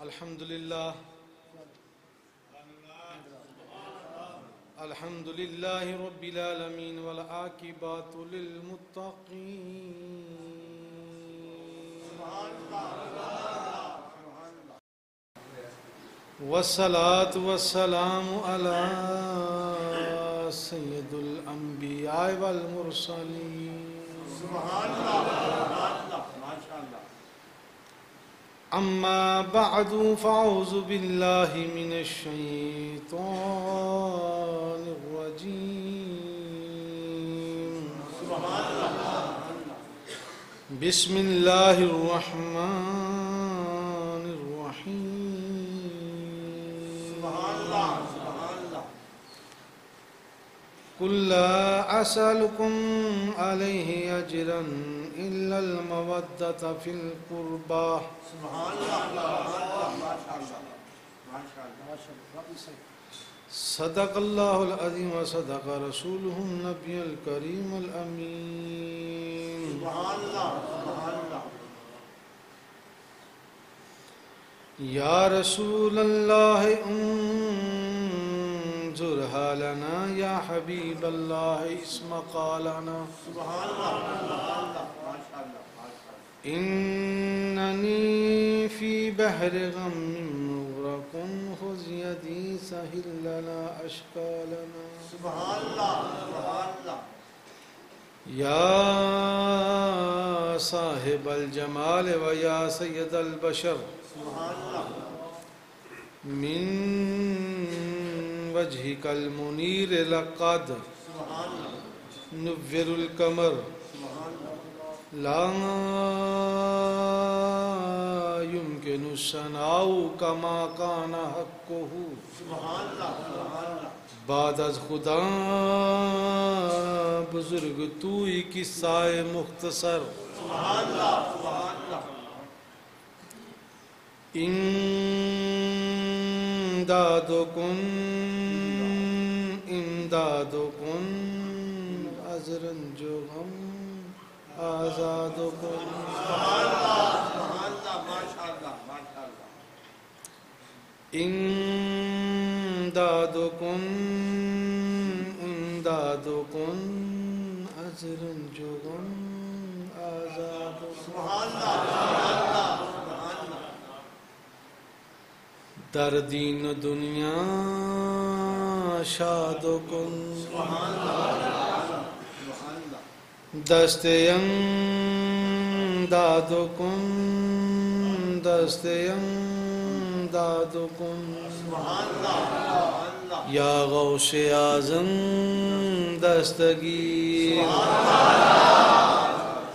الحمد لله رب العالمين والعاقبة للمتقين والصلاة والسلام على سيد الأنبياء والمرسلين أما بعد فأعوذ بالله من الشيطان الرجيم بسم الله الرحمن الرحيم قل لا أسألكم عليه أجرا إلا المودة في القربى صدق الله العظيم وصدق رسوله النبي الكريم الأمين يا رسول الله انظر حالنا يا حبيب الله اسم قالنا إنني في بحر غم مغرق خذ يدي سهل لنا أشكالنا يا صاحب الجمال ويا سيد البشر من وجهك المنير لقد نور القمر لا يمكن الثناء كما كان حقه بعد از خدا بزرگ توئی قصہ مختصر امدادکن عذرا جو غم آزادکن امدادکن عذرا جو غم آزادکن در دین و دنیا شاد کن دست امداد کن یا غوث اعظم دستگیر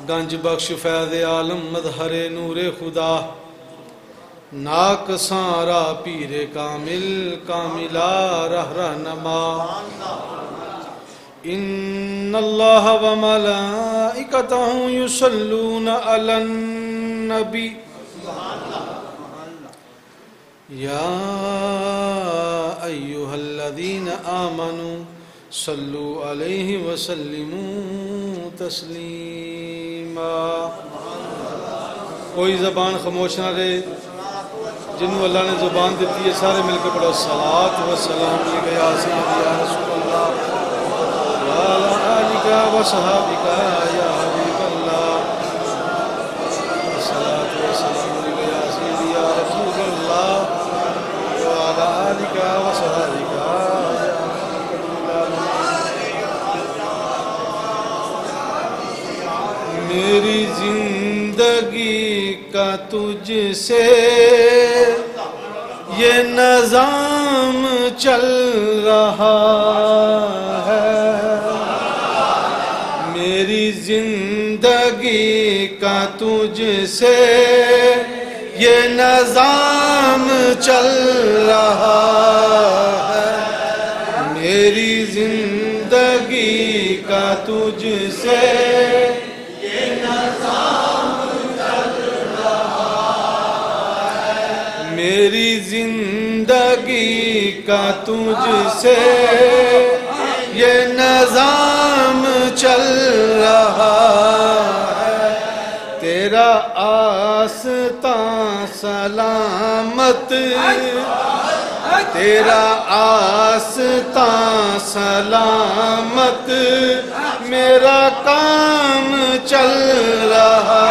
گنج بخش فیض عالم مظہر نور خدا ناقصاں را پیر کامل کاملہ رہ رہنما ان اللہ و ملائکتہ یصلون علی النبی یا ایہا الذین آمنوا صلوا علیہ وسلموا تسلیما کوئی زبان خاموش نہ رہے جنہوں اللہ نے زبان دیتی ہے سارے مل کے پڑھو صلاۃ و سلام علیکہ یا سیدی یا رسول اللہ وعلی آلک و صحابک یا حبیب اللہ صلاۃ و سلام علیکہ یا سیدی یا رسول اللہ وعلی آلک و صحابک یا حبیب اللہ میری زندگی کا تجھ سے یہ نظام چل رہا ہے میری زندگی کا تجھ سے یہ نظام چل رہا ہے میری زندگی کا تجھ سے یہ نظام میری زندگی کا تجھ سے یہ نظام چل رہا ہے تیرا آستاں سلامت تیرا آستاں سلامت میرا کام چل رہا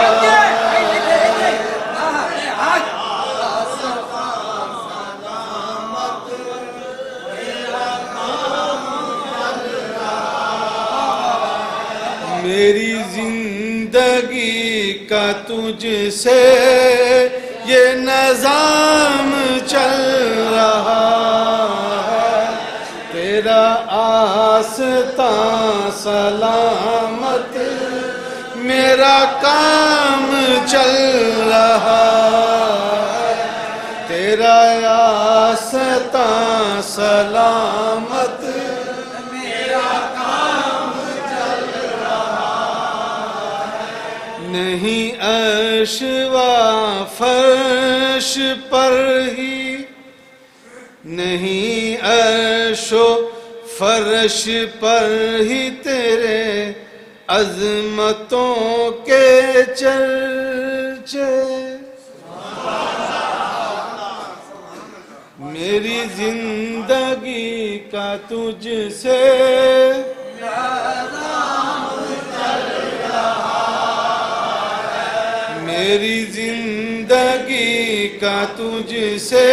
میری زندگی کا تجھ سے یہ نظام چل رہا ہے تیرا آستاں سلامت میرا کام چل رہا ہے تیرا آستاں سلامت نہیں عرش و فرش پر ہی نہیں عرش و فرش پر ہی تیرے عظمتوں کے چرچے میری زندگی کا تجھ سے میری زندگی کا تجھ سے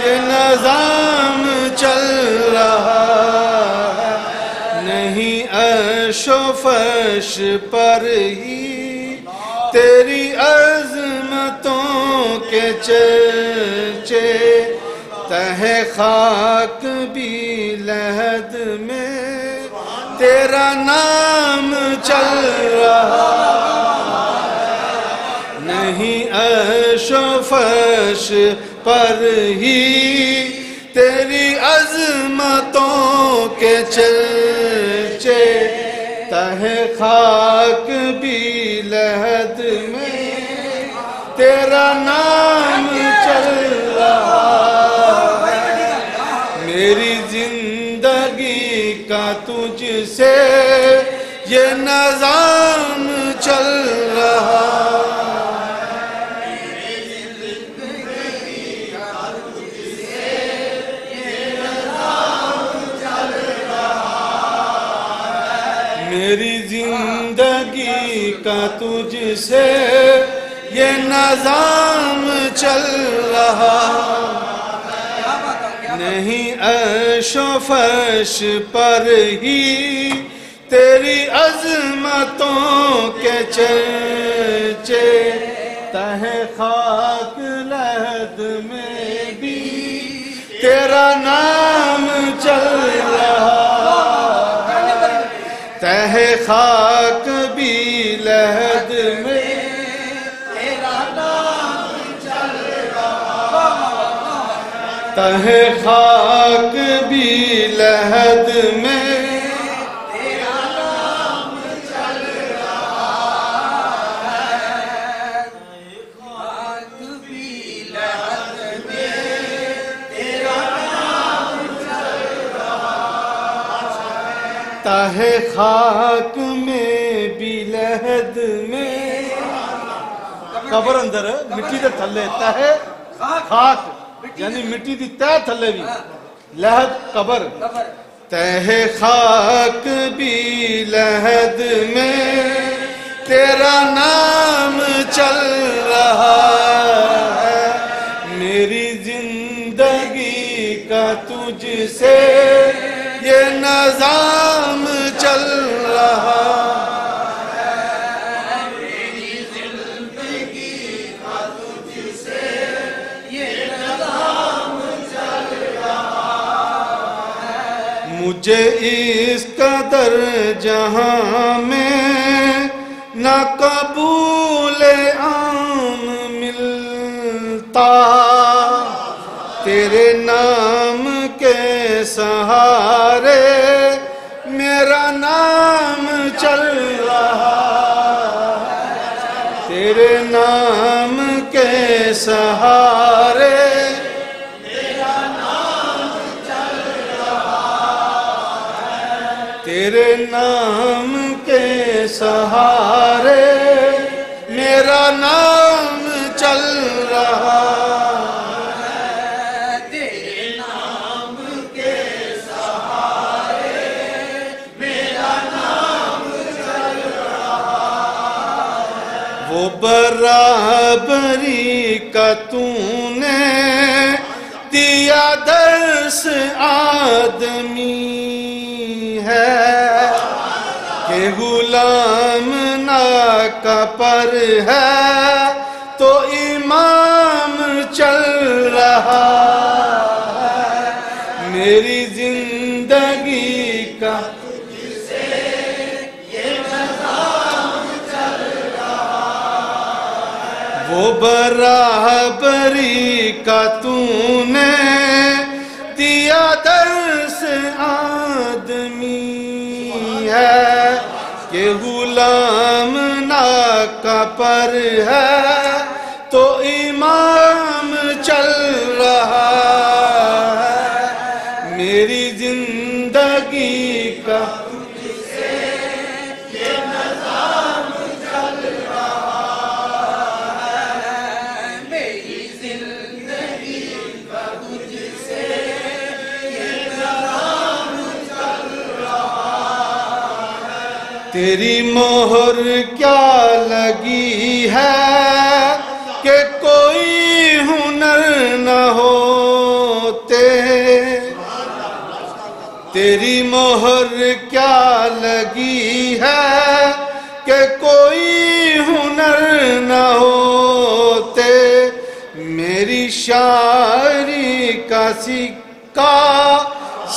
یہ نظام چل رہا ہے نہیں عرش و فرش پر ہی تیری عظمتوں کے چرچے تہ خاک بھی لحد میں تیرا نام چل رہا نہیں عرش و فرش پر ہی تیری عظمتوں کے چرچے تہ خاک بھی لحد میں تیرا نام چل رہا ہے میری زندگی کا تجھ سے یہ نظام چل رہا میری زندگی کا تجھ سے یہ نظام چل رہا نہیں عرش و فرش پر ہی تیری عظمتوں کے چرچے تہ خاک لحد میں بھی تیرا نام چل رہا تہ خاک بھی لحد میں تیرا نام چل رہا تہ خاک بھی لحد میں تیرا نام چل رہا ہے خاک بھی لحد میں تیرا نام چل رہا تہ خاک میں بھی لحد میں قبر اندر مٹی دے تھلے تہ خاک یعنی مٹی دی تہ تھلے بھی لحد قبر تہ خاک بھی لحد میں تیرا نام چل رہا ہے میری زندگی کا تجھ سے یہ نظام چل رہا میری زندگی کا تجھ سے یہ نظام چل رہا مجھے اس قدر جہاں میں نہ قبول عام ملتا تیرے نام کے سہارے میرا نام چل رہا تیرے نام کے سہارے میرا نام چل رہا تیرے نام کے سہارے میرا نام چل رہا وہ برابری کا تو نے دیا درس آدمی ہے کہ غلام نہ کا پر ہے تو امام چل رہا ہے میری زندگی کا وہ برابری کا تو نے دیا درس آدمی ہے کہ غلام نہ کا پر ہے تو امام چل رہا ہے میری زندگی کا تیری مہر کیا لگی ہے کہ کوئی ہنر نہ ہوتے تیری مہر کیا لگی ہے کہ کوئی ہنر نہ ہوتے میری شاعری کا سکہ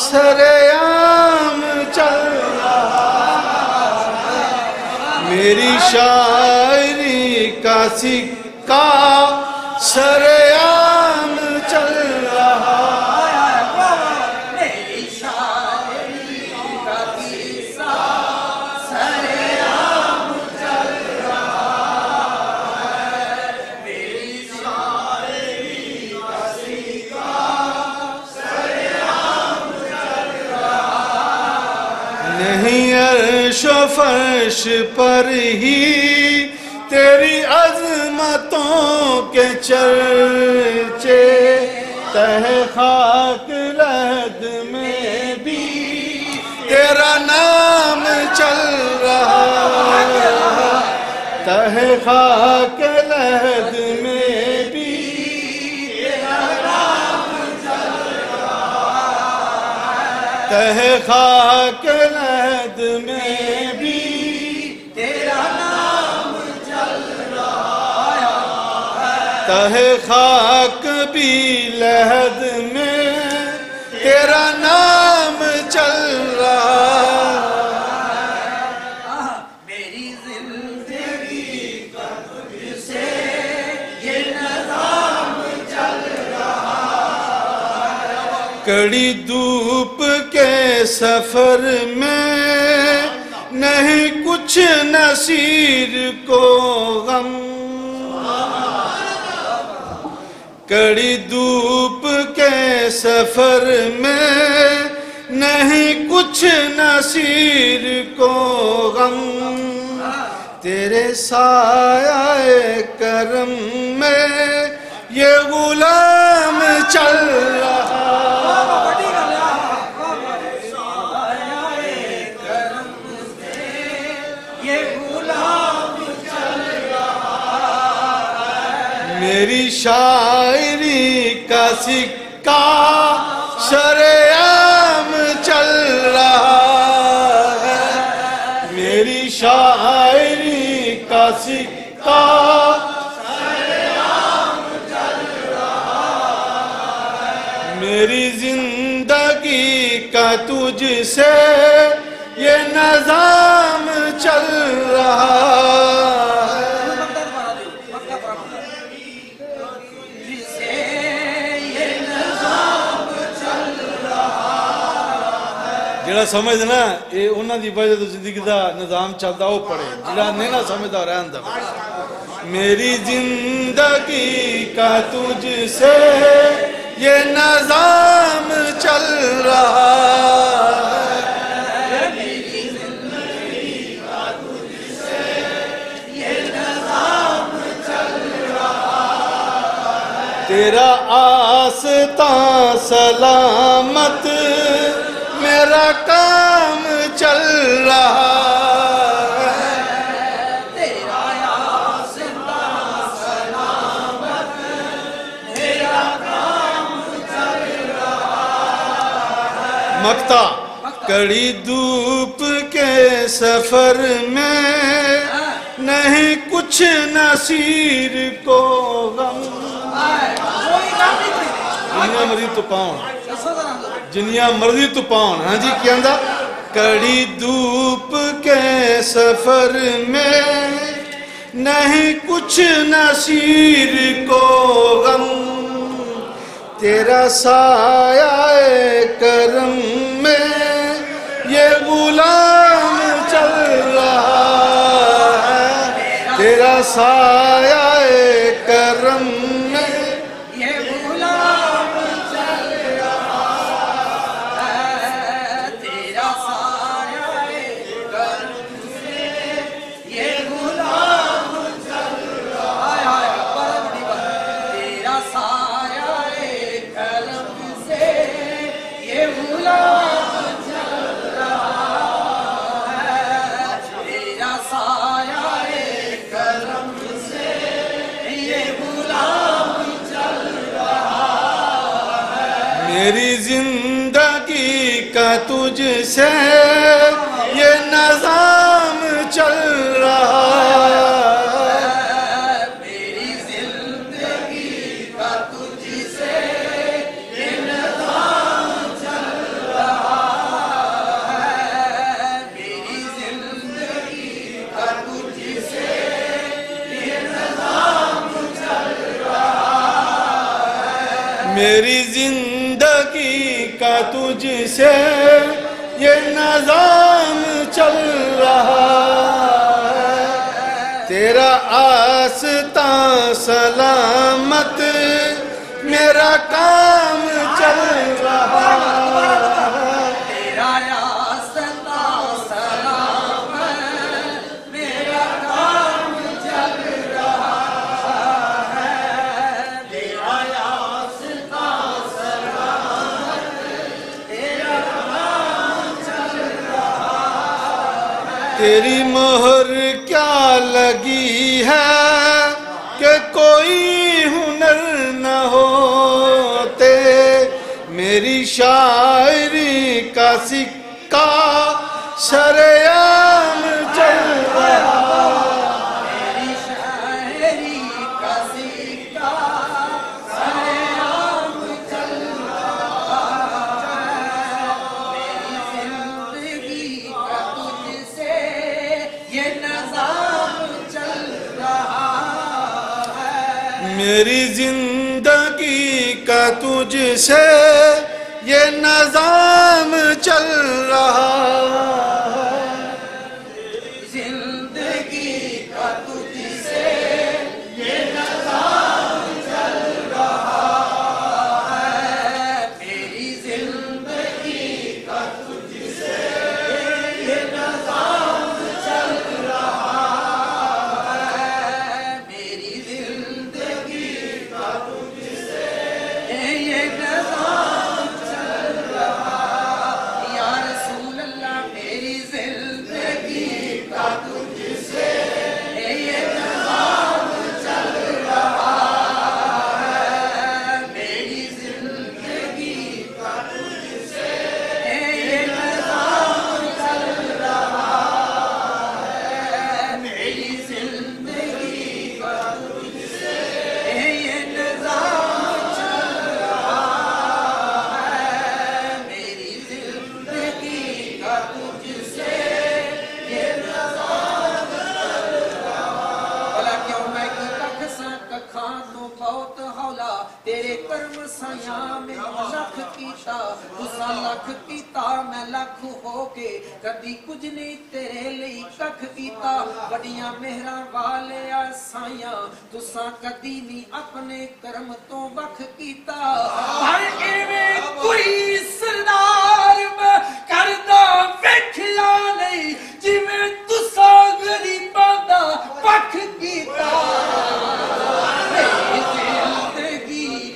سرعام چل رہا میری شاعری کا سکہ سرعام چل رہا میری شاعری کا سکہ سرعام چل رہا میری شاعری کا سکہ سرعام چل رہا نہیں عرش و فرش پر ہی تیری عظمتوں کے چرچے تہ خاک رہد میں بھی تیرا نام چل رہا تہ خاک رہد میں بھی تیرا نام چل رہا تہ خاک رہد میں بھی تیرا نام چل رہا تہ خاک بھی لحد میں تیرا نام چل رہا میری زندگی کا تجھ سے یہ نظام چل رہا کڑی دھوپ کے سفر میں نہیں کچھ نصیر کو غم کڑی دھوپ کے سفر میں نہیں کچھ نصیر کو غم تیرے سایہ کرم میں یہ غلام چل رہا میری شاعری کا سکہ سرعام چل رہا ہے میری شاعری کا سکہ سرعام چل رہا ہے میری زندگی کا تجھ سے یہ نظام چل رہا ہے جڑا سمجھنا یہ انہاں دی وجہ تو زندگی دا نظام چلتا وہ پڑے جڑا نہیں نہ سمجھتا رہن دا میری زندگی کا تجھ سے یہ نظام چل رہا ہے میری زندگی کا تجھ سے یہ نظام چل رہا تیرا آستان سلامت میرا کام چل رہا ہے، تیرا آستان سلامت میرا کام چل رہا ہے۔ مقطع کڑی دھوپ کے سفر میں نہیں کچھ نصیر کو غم، کوئی کام نہیں تھی جنیا مرضی تو پاؤں، جنیا مرضی تو پاؤں، ہاں جی کیا اندھا کڑی دھوپ کے سفر میں نہیں کچھ نصیر کو غم، تیرا سایہ کرم میں یہ غلام چل رہا ہے، تیرا سایہ کرم میں یہ غلام چل رہا ہے، تیرا سایہ کرم سے یہ غلام چل رہا ہے، تیرا سایہ کرم سے یہ غلام چل رہا ہے، تیرا سایہ کرم سے یہ غلام چل رہا ہے۔ میری زندگی کا تجھ سے یہ نظام چل رہا ہے، میری زندگی کا تجھ سے یہ نظام چل رہا ہے، میری زندگی کا تجھ سے یہ نظام چل رہا ہے، میری زندگی کا تجھ سے یہ نظام چل رہا ہے، تیرا آستان سلامت میرا کام چل رہا ہے، تیرا آستان سلامت میرا کام چل رہا ہے، تیرا آستان سلامت تیرا کام چل رہا ہے۔ تیری مہر کیا لگی ہے کہ کوئی ہنر نہ ہوتے، میری شاعری کا سکہ شریعام چل رہا ہے، میری شاعری کا سکہ سرعام چل رہا ہے، میری زندگی کا تجھ سے یہ نظام چل رہا ہے، میری زندگی کا تجھ سے یہ نظام چل رہا ہے، زندگی کا تجھ سے یہ نظام چل رہا ہے، میری زندگی کا تجھ سے یہ نظام چل رہا ہے، میری زندگی کا تجھ سے یہ نظام چل رہا ہے، یا رسول اللہ میری زندگی کا تجھ سے یہ نظام چل رہا ہے، میری زندگی کا تجھ سے یہ نظام چل رہا ہے، میری زندگی کا تجھ سے یہ نظام چل رہا ہے، میری زندگی کا تجھ سے یہ نظام چل رہا ہے۔ بھلا کیوں میں کی ککھ سا ککھاں تو بہت ہولا، تیرے کرم سایاں میں لکھ کیتا، تسا لکھ کیتا میں لکھ ہو کے، کدی کچھ نہیں تیرے لئی ککھ کیتا، بڑیاں مہراں والے سایاں تسا کدی نہیں اپنے کرم تو وکھ کیتا، پر ایویں کوئی سردار میں کردہ ویکھیا نہیں، جویں تسا غریباں دا وکھ کیتا، میری زندگی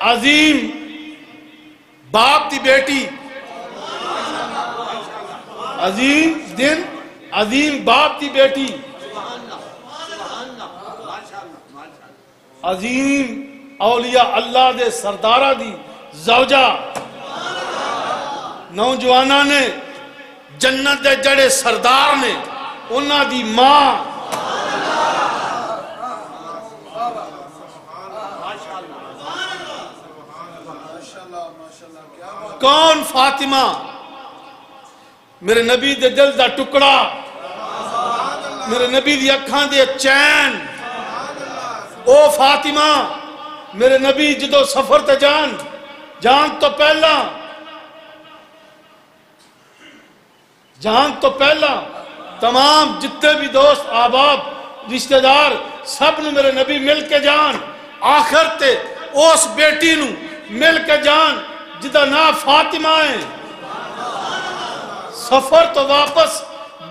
عظیم باپ دی بیٹی، عظیم دن عظیم باپ دی بیٹی، عظیم اولیاء اللہ دے سردارہ دی زوجہ، نوجوانہ نے جنت دے جڑے سردار نے انہاں دی ماں، کون؟ فاطمہ، میرے نبی دے دل دا ٹکڑا، میرے نبی دی اکھاں دے چین، او فاطمہ میرے نبی جدو سفر تے جان تو پہلا تمام جتنے بھی دوست احباب رشتہ دار سب نے میرے نبی مل کے جان، آخر تے اس بیٹی نو مل کے جان جدا نا فاطمہ ہے۔ سفر تو واپس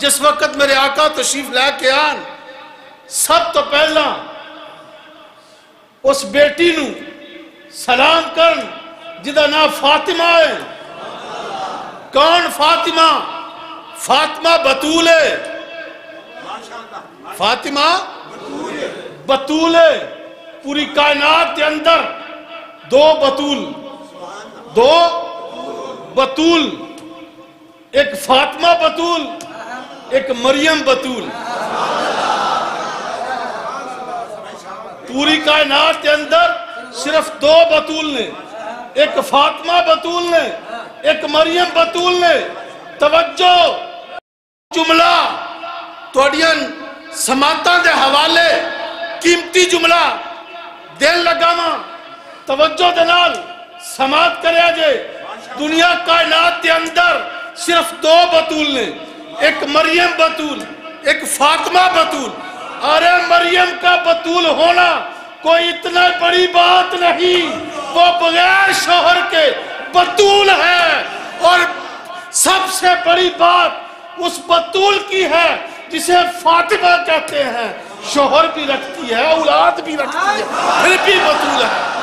جس وقت میرے آقا تشریف لے کے آن، سب تو پہلا اس بیٹی نو سلام کرن جدا نا فاطمہ ہے۔ کون فاطمہ؟ فاطمہ بطول ہے، فاطمہ بطول ہے۔ پوری کائنات کے اندر دو بطول، ایک فاطمہ بطول، ایک مریم بطول۔ پوری کائنات کے اندر صرف دو بطول نے، ایک فاطمہ بطول نے، ایک مریم بطول نے۔ توجہ، جملہ توڑیاں سماعتاں دے حوالے قیمتی جملہ دل لگاواں، توجہ دے نال سماعت کریا جے۔ دنیا کائنات کے اندر صرف دو بطول نے، ایک مریم بطول، ایک فاطمہ بطول۔ ارے مریم کا بطول ہونا کوئی اتنا بڑی بات نہیں، وہ بغیر شوہر کے بطول ہے۔ اور سب سے بڑی بات اس بطول کی ہے جسے فاطمہ کہتے ہیں، شوہر بھی رکھتی ہے، اولاد بھی رکھتی ہے، پھر بھی بطول ہے۔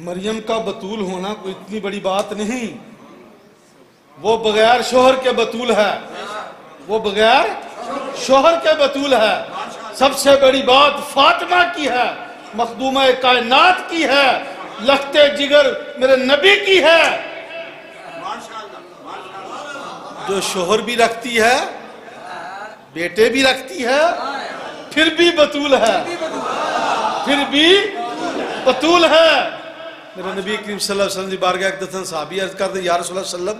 مریم کا بطول ہونا کوئی اتنی بڑی بات نہیں، وہ بغیر شوہر کے بطول ہے، وہ بغیر شوہر کے بطول ہے۔ سب سے بڑی بات فاطمہ کی ہے، مخدومہ کائنات کی ہے، لختے جگر میرے نبی کی ہے، جو شوہر بھی رکھتی ہے، بیٹے بھی رکھتی ہے، پھر بھی بطول ہے، پھر بھی بطول ہے۔ میرے نبی کریم صلی اللہ علیہ وسلم دی بارگاہ ایک دفعہ صحابی عرض کرتے یا رسول اللہ صلی اللہ علیہ وسلم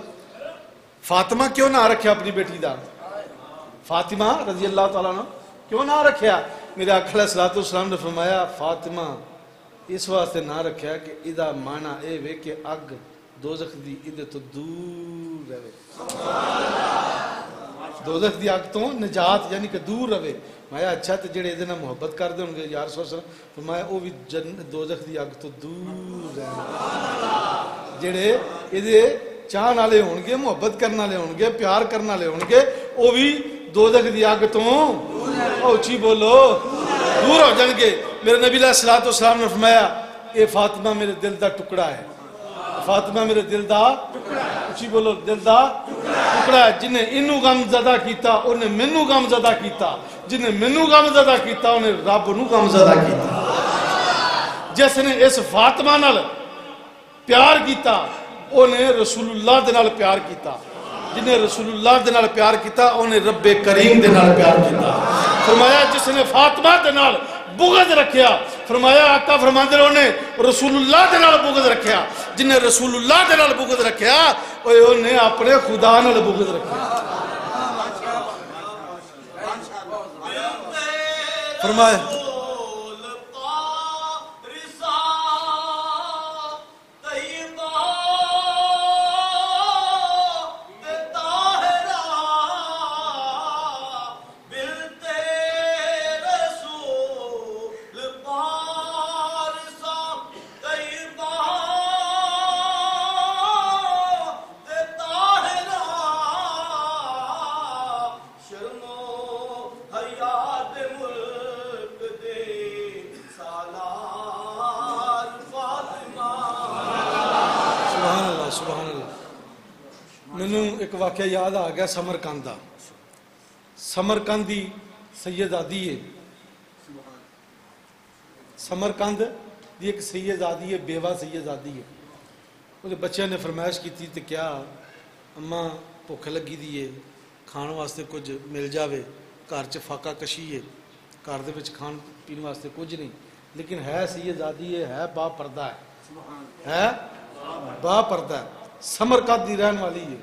فاطمہ کیوں نہ رکھیا اپنی بیٹی دا؟ فاطمہ رضی اللہ تعالیٰ عنہ کیوں نہ رکھیا؟ میرے آقا علیہ السلام نے فرمایا فاطمہ اس واسطے نہ رکھیا کہ ادھا مانا اے وے کہ اگ دوزخ دی ادھے تو دور رہے، دوزخ دی اگ تو نجات یعنی کہ دور رہے۔ میں اچھا تے جڑے ادھے نہ محبت کر دے ہونگے یا رسول اللہ صلی اللہ علیہ وسلم فرمایا او بھی دوزخ دی اگ تو دور رہے، جڑے ادھے چاہن والے ہونگے، محبت کرنا لے ہونگے، پیار کرنا لے ہونگے، او بھی دوزخ دی اگ تو اونچی بولو دور ہو جان گے۔ میرے نبی علیہ السلام نے فرمایا اے فاطمہ میرے دل دا ٹکڑا ہے، فاطمہ میرے دل دا اونچی بولو دل دا ٹکڑا ہے۔ جنہیں انہوں غم زدہ کیتا انہیں منوں غم زدہ کیتا، جنہیں منوں غم زدہ کیتا انہیں رب نوں غم زدہ کیتا۔ جس نے اس فاطمہ نال پیار کیتا انہیں رسول اللہ دے نال پیار کیتا، جنہیں رسول اللہ دے نال پیار کیتا انہیں رب کریم دے نال پیار کیتا۔ فرمایا جس نے فاطمہ دے نال بغض رکھیا، فرمایا آقا فرماندے انہیں رسول اللہ دے نال بغض رکھیا، جنہیں رسول اللہ دے نال بغض رکھیا انہیں اپنے خدا نال بغض رکھیا۔ فرمایا سبحان اللہ. مینوں ایک واقعہ یاد آ گیا سمرقند دا. سمرقند دی سیدزادی ہے. سمرقند دی ایک سیدزادی ہے, بیوہ سیدزادی ہے. وہ بچے نے فرمائش کی تھی تو کیا اماں بھوک لگی دی ہے, کھان واسطے کچھ مل جاوے. گھر چ فاقہ کشی ہے, گھر دے وچ کھان پین واسطے کچھ نہیں, لیکن ہے سیدزادی ہے با پردہ ہے با پردہ ہے. سمرقند دی رہن والی ہے,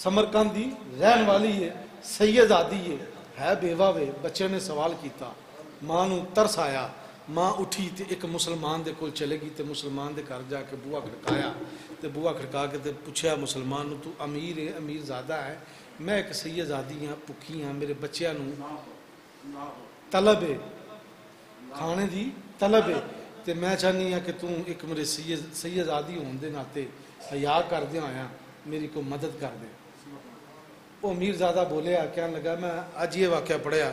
سمرقند دی رہن والی ہے, سیدزادی ہے بیوہ وے. بچے نے سوال کیتا, ماں نو ترس آیا. ماں اٹھی تے ایک مسلمان دے کول چلے گی تے مسلمان دے گھر جا کے بوہا کھڑکایا تے بوہا کھڑکا کے تے پوچھیا مسلمان نو, تو امیر ہے, امیر زادہ ہے؟ میں ایک سیدزادی ہاں, بھکھی ہاں, میرے بچیاں نو طلب ہے, کھانے دی طلب ہے, تے میں چاہنی ہاں کہ تو ایک میرے سیدزادی ہون دے ناتے حیا کر دیا آیا, میری کو مدد کر دے. وہ امیر زادہ بولیا, کہنے لگا میں آج یہ واقعہ پڑھیا,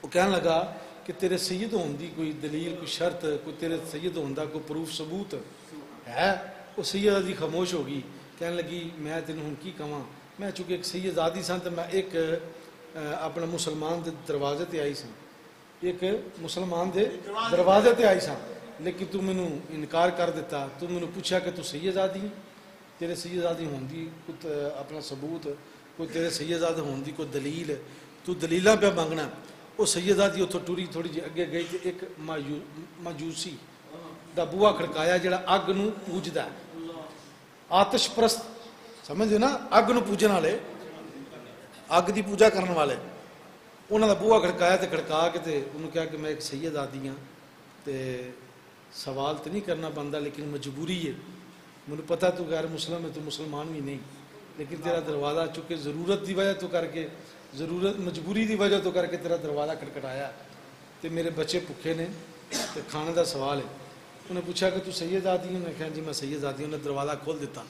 وہ کہنے لگا کہ تیرے سید ہون دی کوئی دلیل, کوئی شرط, کوئی تیرے سید ہون دا کوئی پروف ثبوت ہے؟ وہ سیدزادی خاموش ہوگی. کہنے لگی میں تینوں ہن کی کہاں, میں چونکہ ایک سیدزادی سان تو میں ایک اپنا مسلمان دے دروازے تے آئی سان, ایک مسلمان دے دروازے تے آئی سان, لیکن تو مینوں انکار کر دیتا. تو مینوں پوچھا کہ تو سیدزادی, تیرے سیدزادی ہون دی کوئی اپنا ثبوت, کوئی تیرے سیدزادی ہون دی کوئی دلیل, تو دلیلاں پہ منگنا. وہ سیدزادی اتوں ٹری تھوڑی جی اگے گئی تے ایک ماجوسی دا بوہا کھڑکایا جڑا اگ نو پوجدا ہے, آتش پرست سمجھو نا, اگ نو پوجن والے, اگ دی پوجا کرن والے. انہاں دا بوہا کھڑکایا تے کھڑکا کے تے انہوں کہا کہ میں ایک سیدزادی ہاں تے سوال تو نہیں کرنا بندا, لیکن مجبوری ہے, مجھے پتہ تو غیر مسلم ہے, تو مسلمان بھی نہیں, لیکن تیرا دروازہ چونکہ ضرورت دی وجہ تو کر کے, ضرورت مجبوری دی وجہ تو کر کے تیرا دروازہ کھٹکھٹایا تے میرے بچے بھوکے نے تے کھانے دا سوال ہے. انہیں پوچھا کہ تو سیدزادی ہوں؟ میں کہا جی میں سیدزادی ہوں. نے دروازہ کھول دیتا,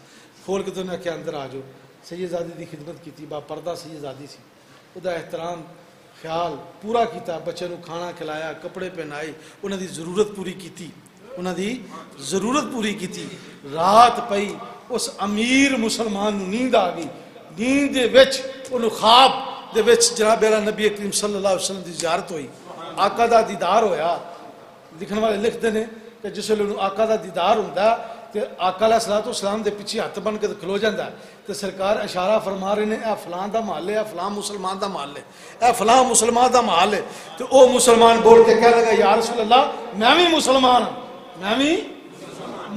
کھول کے تو انہیں کہا اندر آ جاؤ. سیدزادی دی خدمت کی تھی, با پردہ سیدزادی سی, وہ دا احترام خیال پورا کیتا, بچے نو کھانا کھلایا, کپڑے پہنائے, انہوں دی ضرورت پوری کیتی, انہوں دی ضرورت پوری کیتی. رات پئی اس امیر مسلمان نو نیند آ گئی, نیند دے وچ انہوں خواب دے وچ جناب نبی کریم صلی اللہ علیہ وسلم دی زیارت ہوئی, آقا دا دیدار ہویا. لکھن والے لکھتے ہیں کہ جس ویلے آقا دا دیدار ہوندا تے آقا علیہ الصلوۃ والسلام دے پیچھے ہاتھ بن کے کھلو جاندا تے سرکار اشارہ فرما رہے نے, اے فلاں دا محل ہے, اے فلاں مسلمان دا محل ہے, اے فلاں مسلمان دا محل ہے. تے او مسلمان بول کے کہنے لگا یا رسول اللہ میں بھی مسلمان ہوں, میں بھی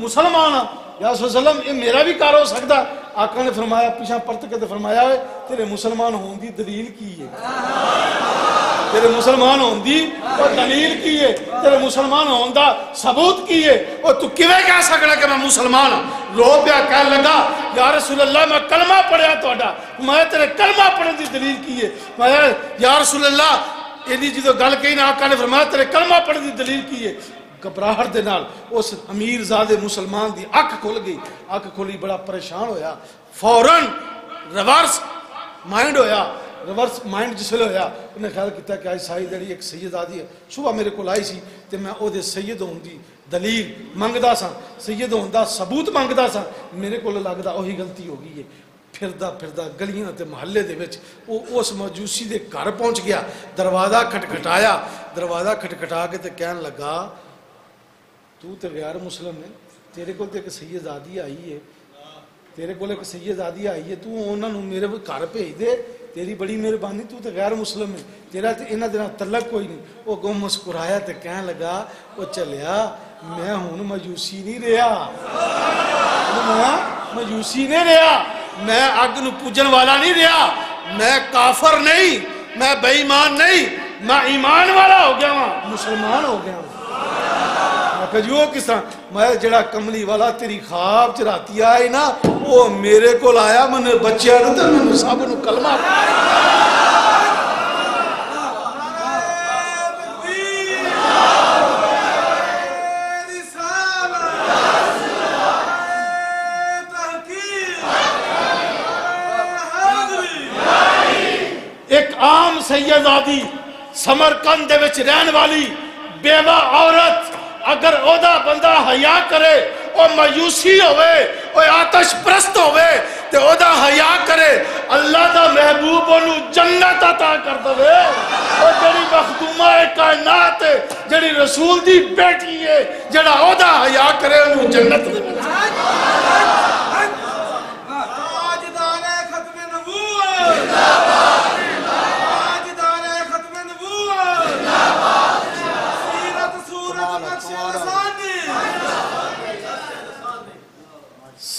مسلمان ہوں یا رسول اللہ وسلم, یہ میرا بھی کار ہو سکتا ہے؟ آقا نے فرمایا, پیچھا پرت کے فرمایا ہے تیرے مسلمان ہون دی دلیل کی ہے, تیرے مسلمان ہون دی وہ دلیل کی ہے, تیرے مسلمان ہون دا ثبوت کی ہے. اور تو کیویں کہہ سکنا کہ میں مسلمان ہوں؟ رو پیا کہنے لگا یا رسول اللہ میں کلمہ پڑھیا تہاڈا, میں تیرے کلمہ پڑھن دی دلیل کی ہے. میں یا رسول اللہ ایڈی جدو گل کہی نا, آقا نے فرمایا تیرے کلمہ پڑھن دی دلیل کی ہے. گھبراہٹ دے نال اس امیر زادے مسلمان دی اکھ کھل گئی, اکھ کھولی, بڑا پریشان ہویا, فوراً ریورس مائنڈ ہویا. ریورس مائنڈ جس ویلے ہویا انہیں خیال کیتا کہ آج ساری دہڑی ایک سیدزادی ہے, صبح میرے کو آئی سی تے میں او دے سید ہون دی دلیل منگدا سا, سید ہون دا ثبوت منگدا سا, میرے کو لگدا وہی غلطی ہو گئی ہے. پھردا پھردا گلیاں تے محلے دے وچ او اس مجوسی دے گھر پہنچ گیا, دروازہ کھٹکھٹایا, دروازہ کھٹکھٹا کے تے کہنے لگا تو تے غیر مسلم ہے, تیرے کو تے ایک سیدزادی آئی ہے, تیرے کو ایک سیدزادی آئی ہے, تو انہاں نوں میرے گھر بھیج دے, تیری بڑی مہربانی, تو تے غیر مسلم ہے, تیرا تے انہاں دے نال تعلق کوئی نہیں. وہ گم مسکرایا تے کہنے لگا وہ چلیا میں ہن مجوسی نہیں رہا, میں مجوسی نہیں رہا, میں اگ نو پوجن والا نہیں رہا, میں کافر نہیں, میں بے ایمان نہیں, میں ایمان والا ہو گیا ہوں, مسلمان ہو گیا ہوں. جو کس طرح میں جڑا کملی والا تیری خواب چراتی آئی نا, وہ میرے کو آیا, میں نے بچے نو تے میں سب نو کلمہ ایک عام سیدزادی سمرقند دے وچ رہن والی بیوہ عورت, اگر او دا بندہ حیا کرے, او مایوسی ہوئے او آتش پرست ہوئے تے او دا حیا کرے اللہ دا محبوب انہوں جنت عطا کر دے او جڑی مخدومہ کائنات ہے جڑی رسول دی بیٹی ہے جڑا او دا حیا کرے انہوں جنت دے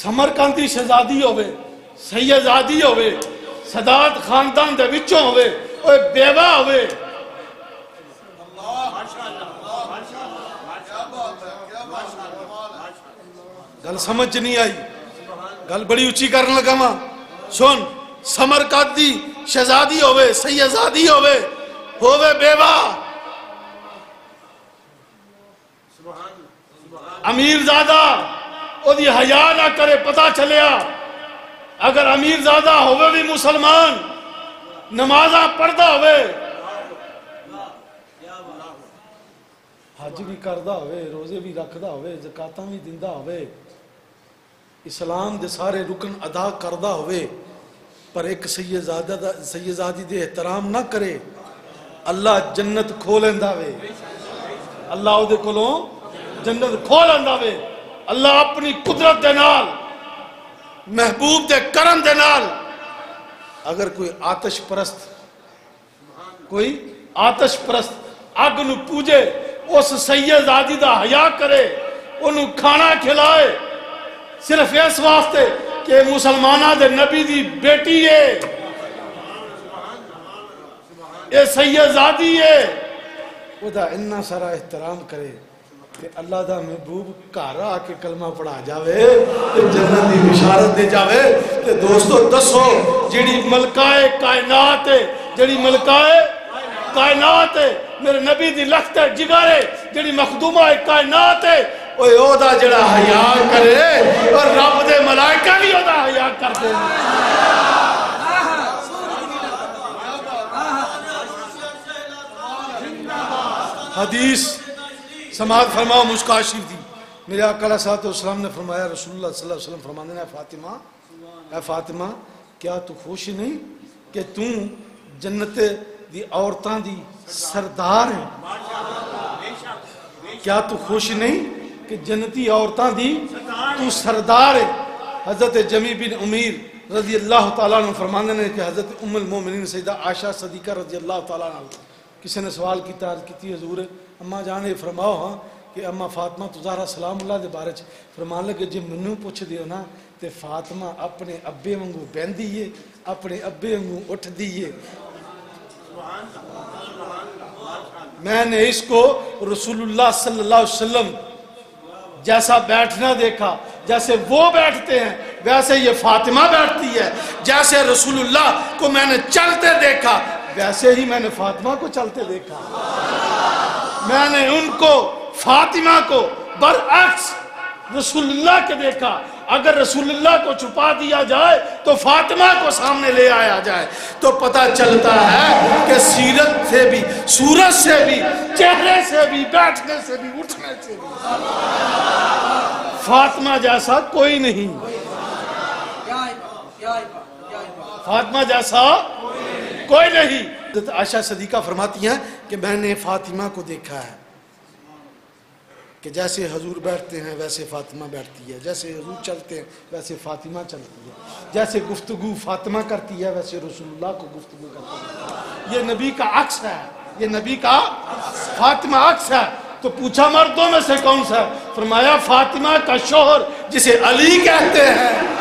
سمرقندی شہزادی ہوئے سیدزادی ہوئے سادات خاندان دے وچوں ہوئے اوہ بیوہ ہوئے گل سمجھ نہیں آئی گل بڑی اچھی کرنے لگا ماں سن سمرقندی شہزادی ہوئے سیدزادی ہوئے بیوہ امیر زادہ او دی حیا نہ کرے پتہ چلیا اگر امیر زادہ ہوئے بھی مسلمان نمازہ پڑھدا ہوئے حج بھی کردہ ہوئے روزے بھی رکھدا ہوئے زکاتاں بھی دیندہ ہوئے اسلام دے سارے رکن ادا کردہ ہوئے پر ایک سیدزادی دے احترام نہ کرے اللہ جنت کھولندہ ہوئے اللہ او دے کولوں جنت کھولندہ ہوئے اللہ اپنی قدرت دے نال محبوب دے کرم دے نال اگر کوئی آتش پرست اگ نو پوجے اس سیدزادی دا حیا کرے انہوں کھانا کھلائے صرف اس واسطے کہ مسلمانہ دے نبی دی بیٹی ہے یہ سیدزادی ہے وہ دا انہا سارا احترام کرے کہ اللہ دا محبوب گھر آ کے کلمہ پڑھا جاوے جنت دی بشارت دے جاوے کہ دوستو دسو جڑی ملکہ کائنات ہے جڑی ملکہ کائنات ہے میرے نبی دی لخت ہے جگر ہے جڑی مخدومہ کائنات ہے اوہ او دا جڑا حیا کرے اور رب دے ملائکہ بھی او دا حیا کرتے ہیں حدیث سماعت فرماؤ مشکا شریف دی میرے آقا علیہ السلام نے فرمایا رسول اللہ صلی اللہ علیہ وسلم فرمانے اے فاطمہ کیا تو خوش نہیں کہ تو جنت دی عورتاں دی سردار ہے کیا تو خوش نہیں کہ جنتی عورتاں دی تو سردار ہے حضرت جمی بن امیر رضی اللہ تعالیٰ عنہ فرمانے نے کہ حضرت ام المومنین سیدہ عائشہ صدیقہ رضی اللہ تعالیٰ عنہ کسی نے سوال کیتا عرض کیتی حضور اماں جانے فرماؤ ہاں کہ اماں فاطمہ تزارہ سلام اللہ دے بارے فرمان لگے جی منو پوچھ دیو نا تے فاطمہ اپنے ابے وانگو بہندی ہے اپنے ابے وانگو اٹھ دیئے میں نے اس کو رسول اللہ صلی اللہ علیہ وسلم جیسا بیٹھنا دیکھا جیسے وہ بیٹھتے ہیں ویسے یہ فاطمہ بیٹھتی ہے جیسے رسول اللہ کو میں نے چلتے دیکھا ویسے ہی میں نے فاطمہ کو چلتے دیکھا میں نے ان کو فاطمہ کو برعکس رسول اللہ کے دیکھا اگر رسول اللہ کو چھپا دیا جائے تو فاطمہ کو سامنے لے آیا جائے تو پتہ چلتا ہے کہ سیرت سے بھی صورت سے بھی چہرے سے بھی بیٹھنے سے بھی اٹھنے سے بھی فاطمہ جیسا کوئی نہیں فاطمہ جیسا کوئی نہیں عائشہ صدیقہ فرماتی ہیں کہ میں نے فاطمہ کو دیکھا ہے کہ جیسے حضور بیٹھتے ہیں ویسے فاطمہ بیٹھتی ہے جیسے حضور چلتے ہیں ویسے فاطمہ چلتی ہے جیسے گفتگو فاطمہ کرتی ہے ویسے رسول اللہ کو گفتگو کرتی ہے یہ نبی کا عکس ہے یہ نبی کا فاطمہ عکس ہے تو پوچھا مردوں میں سے کون سا ہے فرمایا فاطمہ کا شوہر جسے علی کہتے ہیں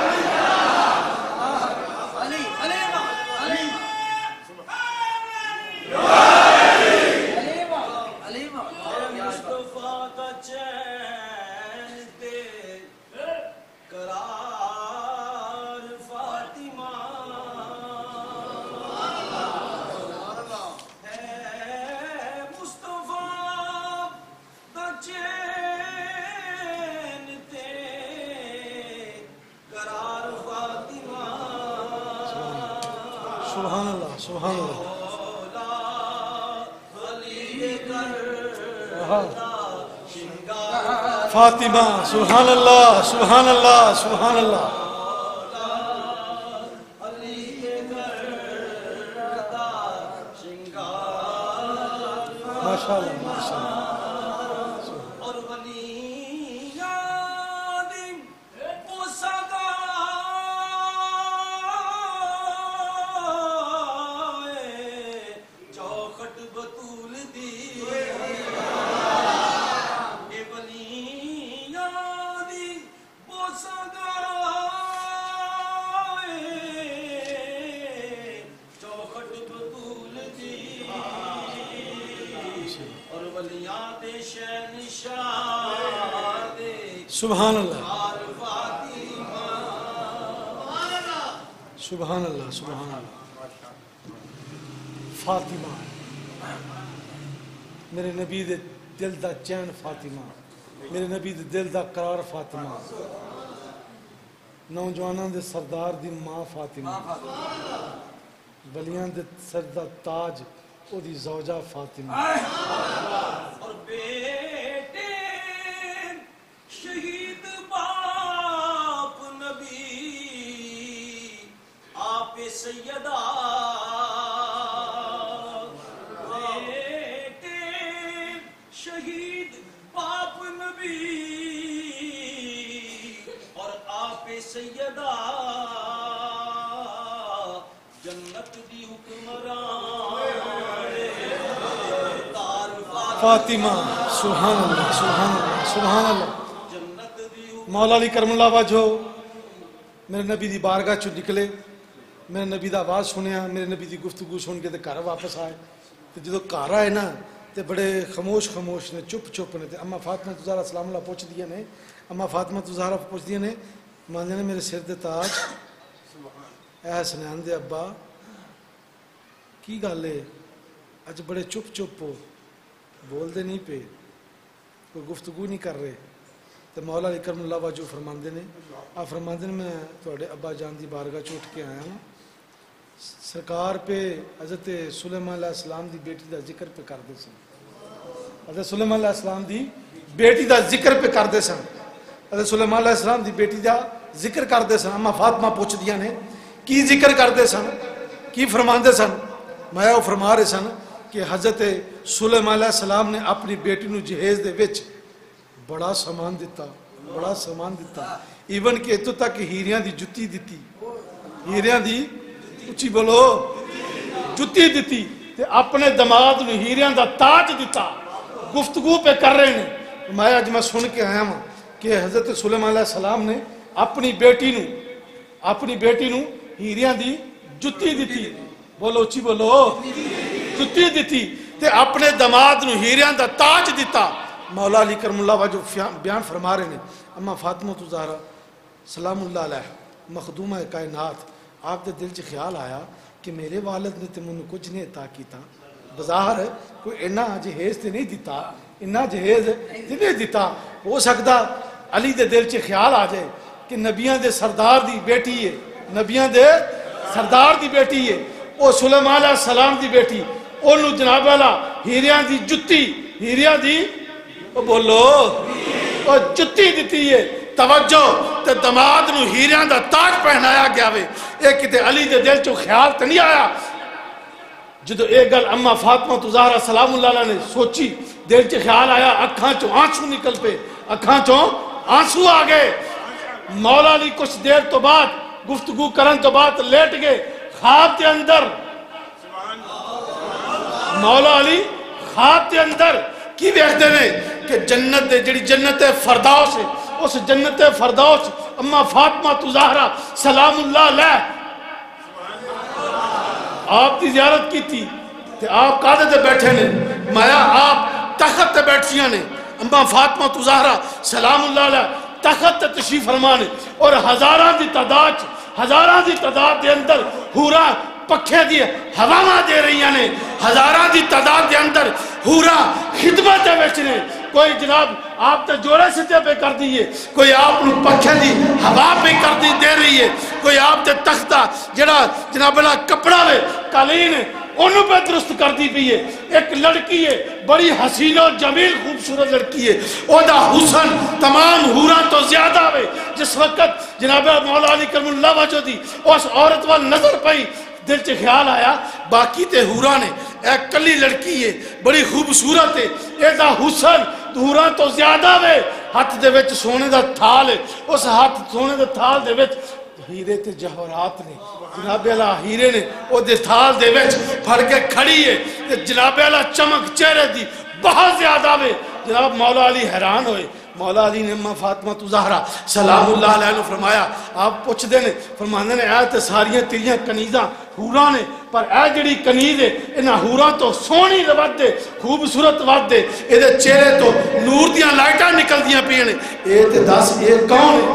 سبحان اللہ سبحان اللہ فاطمہ سبحان اللہ سبحان اللہ سبحان اللہ ماشاء اللہ ماشاء اللہ اور ولی یادم وہ سگائے چوکھٹ بطول دی اے ولی یادم وہ سگائے چوکھٹ بطول دی اور ولیات شہنشاہ دے سبحان اللہ فاطمہ سبحان اللہ سبحان اللہ فاطمہ میرے نبی دے دل دا چین فاطمہ میرے نبی دے دل دا قرار فاطمہ نوجواناں دے سردار دی ماں فاطمہ بلیاں دے سر دا تاج او دی زوجہ فاطمہ اور بیٹے شہید باپ نبی آپ سیدہ بیٹے شہید باپ نبی اور آپ سیدہ جنت دی حکمران فاطمہ سبحان اللہ سبحان اللہ سبحان اللہ جنت دی مولا علی کرم اللہ وجہ میرے نبی دی بارگاہ چو نکلے میرے نبی دا آواز سنیا میرے نبی دی گفتگو سن کے گھر واپس آئے تو جدو گھر آئے نا تے بڑے خاموش خاموش نے چپ چپ نے تے اما فاطمہ زہرا سلام اللہ پوچھ دیا نے اما فاطمہ زہرا پوچھ دیا نے مانجے نے میرے سر دے تاج اے حسنین دے ابا کی گل ہے اج بڑے چپ چپ ہو بول دے نہیں پہ کوئی گفتگو نہیں کر رہے تو مولا علی کرم اللہ وجہ فرماندے نے آپ فرماندے نے میں تھوڑے ابا جان دی بارگاہ چوٹ کے آیا ہوں سرکار پہ حضرت سلیمان علیہ السلام دی بیٹی دا ذکر پہ کر دے سن حضرت سلیمان علیہ السلام دی بیٹی دا ذکر پہ کر دے سن حضرت سلیمان علیہ السلام دی بیٹی دا ذکر کر دے سن اما فاطمہ پوچھ دیا نے کی ذکر کر دے سن کی فرماندے سن میں وہ فرما رہے سن کہ حضرت سلیمان علیہ السلام نے اپنی بیٹی نو جہیز دے وچ بڑا سامان دیتا بڑا سامان دیتا ایون کہ اتو تک ہیریاں دی جتی دیتی ہیریاں دی اچھی بولو جتی دیتی تے اپنے دماد نو ہیریاں دا تاج دیتا گفتگو پہ کر رہے ہیں میں آج میں سن کے آیا ہوں کہ حضرت سلیمان علیہ السلام نے اپنی بیٹی نو ہیریاں دی جتی دیتی بولو اچھی بولو جتی دیتی تے اپنے دماد نو ہیریاں دا تاج دیتا مولا علی کرم اللہ وجہ بیان فرما رہے ہیں اما فاطمہ زہرا سلام اللہ علیہ مخدومہ کائنات آپ دے دل چ خیال آیا کہ میرے والد نے تے منو کچھ نہیں عطا کیتا بظاہر کوئی اینا جہیز تے نہیں دیتا اینا جہیز تے نہیں دیتا ہو سکتا علی دے دل چ خیال آ جائے کہ نبیاں دے سردار دی بیٹی ہے نبیاں دے سردار دی بیٹی ہے او سلیمان علیہ السلام دی بیٹی انہوں جناب والا ہیریاں دی جتی ہیریاں دی بولو او جتی دیتی ہے توجہ تے دماد نو ہیریاں دا تاج پہنایا گیا وے ایک کتے علی دے دل چو خیال تے نہیں آیا جدو ایک گل اما فاطمہ زہرا سلام اللہ علیہ نے سوچی دل چ خیال آیا اکھاں چو آنسو نکل پے اکھاں چو آنسو آ گئے مولا علی کچھ دیر تو بعد گفتگو کرن تو بعد لیٹ گئے خواب کے اندر مولا علی خواب کے اندر کی دیکھتے ہیں کہ جنت دے جڑی جنت فردوس ہے اس جنت فردوس اما فاطمہ زہرا سلام اللہ علیہ آپ کی زیارت کی تھی کہ آپ قادے تے بیٹھے نے مایا آپ تخت تے بیٹھیاں نے اما فاطمہ زہرا سلام اللہ علیہ تخت تے تشریف فرمانے اور ہزاراں دی تعداد دے اندر ہورا پکھے دی ہواواں دے رہی ہیں ہزاراں دی تعداد دے اندر ہورا خدمت دے وچ نے کوئی جناب آپ تے جوڑے ستے پہ کر دیئے کوئی آپ پکھے دی ہوا پہ کر دی دے رہی ہے کوئی آپ تے تختہ جڑا جناب اللہ کپڑا وے قالین انہوں پہ درست کر دی پئی ہے. ایک لڑکی ہے بڑی حسین و جمیل خوبصورت لڑکی ہے, او دا حسن تمام حوراں تو زیادہ ہوئے. جس وقت جناب مولا علی کرم اللہ وجہ دی اس عورت وال نظر پئی, دل چ خیال آیا باقی تے حوراں نے, ایک کلی لڑکی ہے بڑی خوبصورت ہے, اے دا حسن حوراں تو زیادہ ہوئے. ہاتھ دے وچ سونے دا تھال ہے, اس ہاتھ سونے دا تھال دے وچ ہیرے تے جواہرات نے, جناب اعلیٰ ہیرے نے او دے تھال دے وچ پھڑ کے کھڑی ہے, تے جناب اعلیٰ چمک چہرے دی بہت زیادہ ہوئے. جناب مولا علی حیران ہوئے. مولا علی نے اماں فاطمہ زہرا سلام اللہ علیہ نے فرمایا, آپ پوچھ دے نے فرمانے نے اے تے ساریاں تیریاں کنیزاں حوراں نے, پر اے جڑی کنیز ہے انہاں حوراں تو سونی ود دے, خوبصورت ود دے, اے دے چہرے تو نور دیاں لائٹاں نکل دیاں پیاں نے. اے تے دس اے کون ہے؟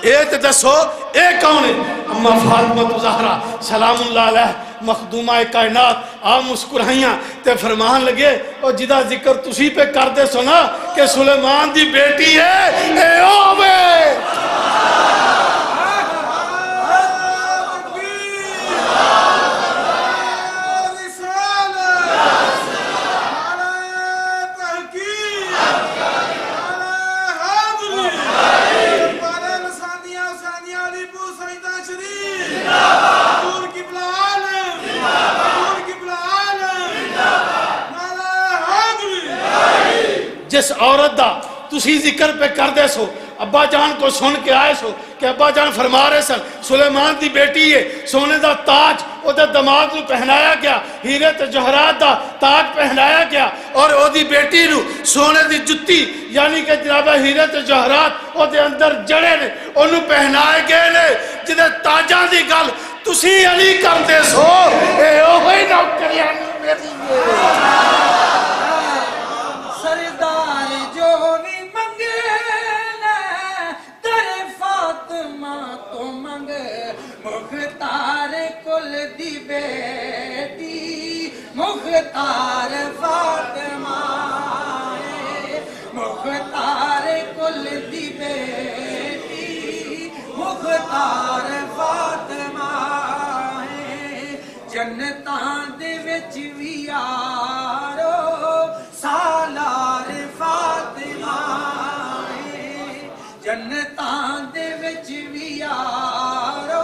اے تے دسو اے کون ہے؟ اماں فاطمہ زہرا سلام اللہ علیہ مخدومہ کائنات. آپ مسکرائیاں تے فرمان لگے اور جدا ذکر تسی پہ کر دے سنا کہ سلیمان دی بیٹی ہے اے اوے. جس عورت دا تسی ذکر پہ کر دے سو, ابا جان کو سن کے آئے سو کہ ابا جان فرما رہے سن سلیمان دی بیٹی ہے, سونے دا تاج او دے دماغ نو پہنایا گیا, ہیرے تے جوہرات دا تاج پہنایا گیا, اور او دی بیٹی نو سونے دی جتی یعنی کہ جناب ہیرے تے جوہرات او دے اندر جڑے نے انہوں پہنائے گئے نے. جدے تاجاں دی گل تسی علی کر دے سو, اے اوہی نوکریانی میری سردار جو بھی منگے تیرے فاطمہ تو منگ, مختار کل دی بیٹی مختار فاطمہ, مختار کل دی بیٹی مختار فاطمہ. جنتاں دے وچ وی یارو سالار فاطمہ, جنتاں دے وچ وی یارو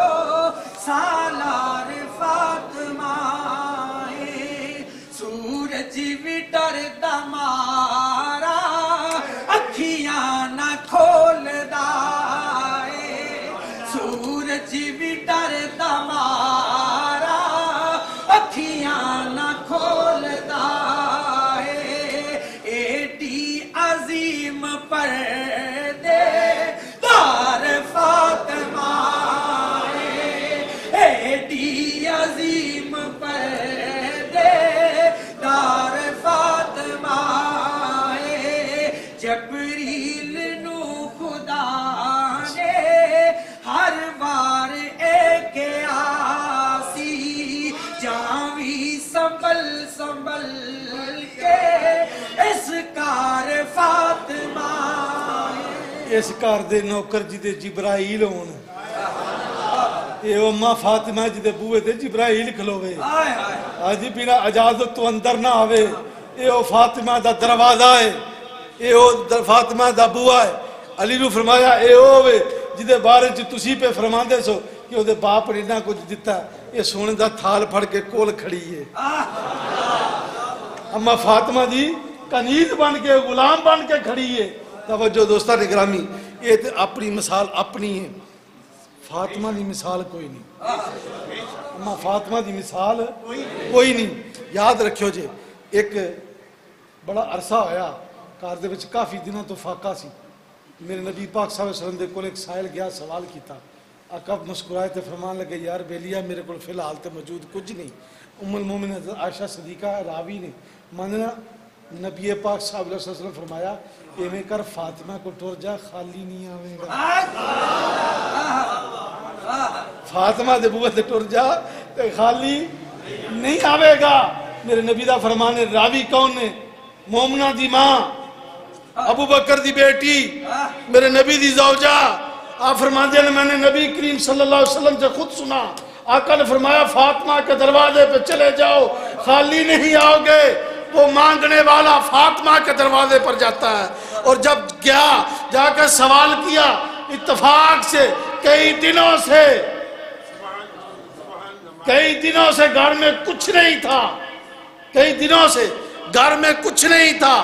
سالار فاطمہ. سورج بھی ڈردا مارا اکھیاں نہ کھولدا, سورج بھی ڈردا مارا اکھیاں نہ کھولدا. عظیم پردے دار فاطمہ, ایڈی عظیم پردے دار فاطمہ. جبریل نو خدا نے ہر بار ایک آسی, جاوی سنبھل سنبھل کے اس کار فاطمہ. اس کار دے نوکر جی دے جبرائیل ہون, اے اماں فاطمہ جی دے بوئے دے جبرائیل کھلوے, آجی بنا اجازت تو اندر نہ آوے. اے او فاطمہ دا دروازہ ہے, اے او فاطمہ دا بوہ ہے. علی نو فرمایا اے اوے جی دے بارے جی تسی پہ فرمان دے سو کہ او دے باپ نے نہ کچھ دیتا, اے سونے دا تھال پھڑ کے کول کھڑی ہے. اماں فاطمہ جی کنیز بن کے غلام بن کے کھڑی ہے. توجہ دوستان گرامی, یہ تے اپنی مثال اپنی ہے, فاطمہ دی مثال کوئی نہیں, اماں فاطمہ دی مثال کوئی نہیں. یاد رکھیو جے ایک بڑا عرصہ ہویا کار دے وچ کافی دنوں تو فاقہ سی. میرے نبی پاک صلی اللہ علیہ وسلم دے کول ایک سائل گیا سوال کیتا, آقا مسکرائے تے فرمان لگے یار بیلیا میرے کول فی الحال تے موجود کچھ نہیں. ام المومنین حضرت عائشہ صدیقہ راوی نے ماننا نبی پاک صلی اللہ علیہ وسلم فرمایا ایویں کر فاطمہ کو ٹر جا خالی نہیں آویں گا. فاطمہ دے بوئے تے ٹر جا تے خالی نہیں آوے گا. میرے نبی دا فرمان ہے. راوی کون نے؟ مومنہ دی ماں, ابو بکر دی بیٹی, میرے نبی دی زوجہ آپ فرماتے ہیں میں نے نبی کریم صلی اللہ علیہ وسلم سے خود سنا، آقا نے فرمایا فاطمہ کے دروازے پہ چلے جاؤ، خالی نہیں آؤ گے، وہ مانگنے والا فاطمہ کے دروازے پر جاتا ہے۔ اور جب گیا، جا کر سوال کیا، اتفاق سے کئی دنوں سے گھر میں کچھ نہیں تھا، کئی دنوں سے گھر میں کچھ نہیں تھا۔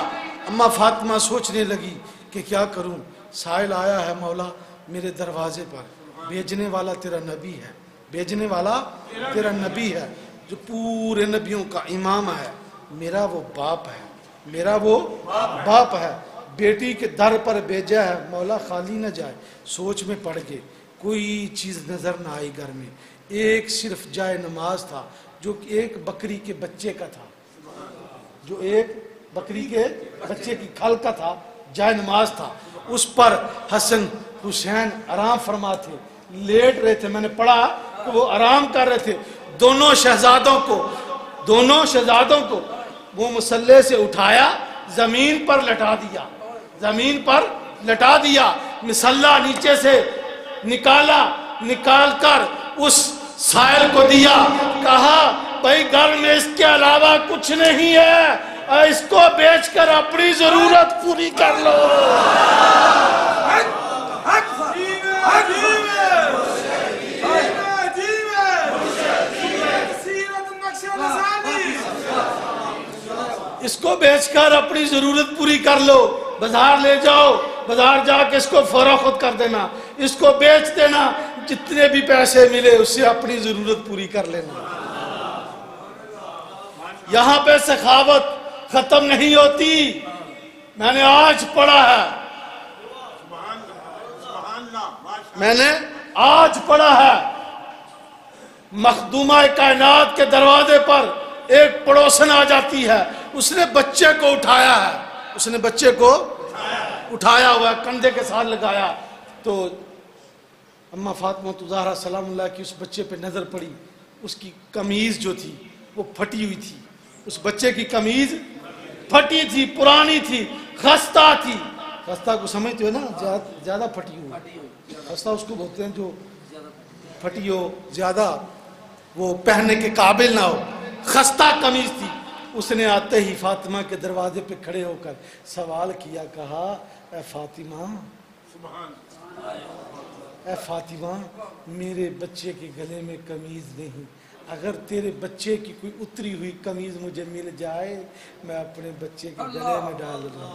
اما فاطمہ سوچنے لگی کہ کیا کروں، سائل آیا ہے مولا میرے دروازے پر، بھیجنے والا تیرا نبی ہے، بھیجنے والا تیرا نبی ہے جو پورے نبیوں کا امام ہے، میرا وہ باپ ہے، میرا وہ باپ ہے، بیٹی کے در پر بھیجا ہے، مولا خالی نہ جائے۔ سوچ میں پڑ گئے، کوئی چیز نظر نہ آئی گھر میں، ایک صرف جائے نماز تھا جو ایک بکری کے بچے کا تھا، جو ایک بکری کے بچے کی کھال کا تھا، جائے نماز تھا، اس پر حسن حسین آرام فرما تھے، لیٹ رہے تھے، میں نے پڑھا کہ وہ آرام کر رہے تھے۔ دونوں شہزادوں کو وہ مصلے سے اٹھایا، زمین پر لٹا دیا، مصلہ نیچے سے نکال کر اس سائل کو دیا، کہا بھائی گھر میں اس کے علاوہ کچھ نہیں ہے، اس کو بیچ کر اپنی ضرورت پوری کر لو۔ اس کو بیچ کر اپنی ضرورت پوری کر لو، بازار لے جاؤ، بازار جا کے اس کو فروخت کر دینا، اس کو بیچ دینا، جتنے بھی پیسے ملے اس سے اپنی ضرورت پوری کر لینا۔ یہاں پہ سخاوت ختم نہیں ہوتی، میں نے آج پڑھا ہے، مخدومہ کائنات کے دروازے پر ایک پڑوسن آ جاتی ہے، اس نے بچے کو اٹھایا ہے، اس نے بچے کو اٹھایا ہوا ہے، کندھے کے ساتھ لگایا، تو اما فاطمہ زہرا سلام اللہ کی اس بچے پہ نظر پڑی، اس کی قمیض جو تھی وہ پھٹی ہوئی تھی، اس بچے کی قمیض پھٹی تھی، پرانی تھی، خستہ تھی۔ خستہ کو سمجھتے ہو نا، زیادہ پھٹی ہو، خستہ اس کو بولتے ہیں جو پھٹی ہو، زیادہ وہ پہننے کے قابل نہ ہو، خستہ قمیض تھی۔ اس نے آتے ہی فاطمہ کے دروازے پہ کھڑے ہو کر سوال کیا، کہا اے فاطمہ میرے بچے کے گلے میں قمیض نہیں، اگر تیرے بچے کی کوئی اتری ہوئی قمیض مجھے مل جائے میں اپنے بچے کے گلے میں ڈال لوں،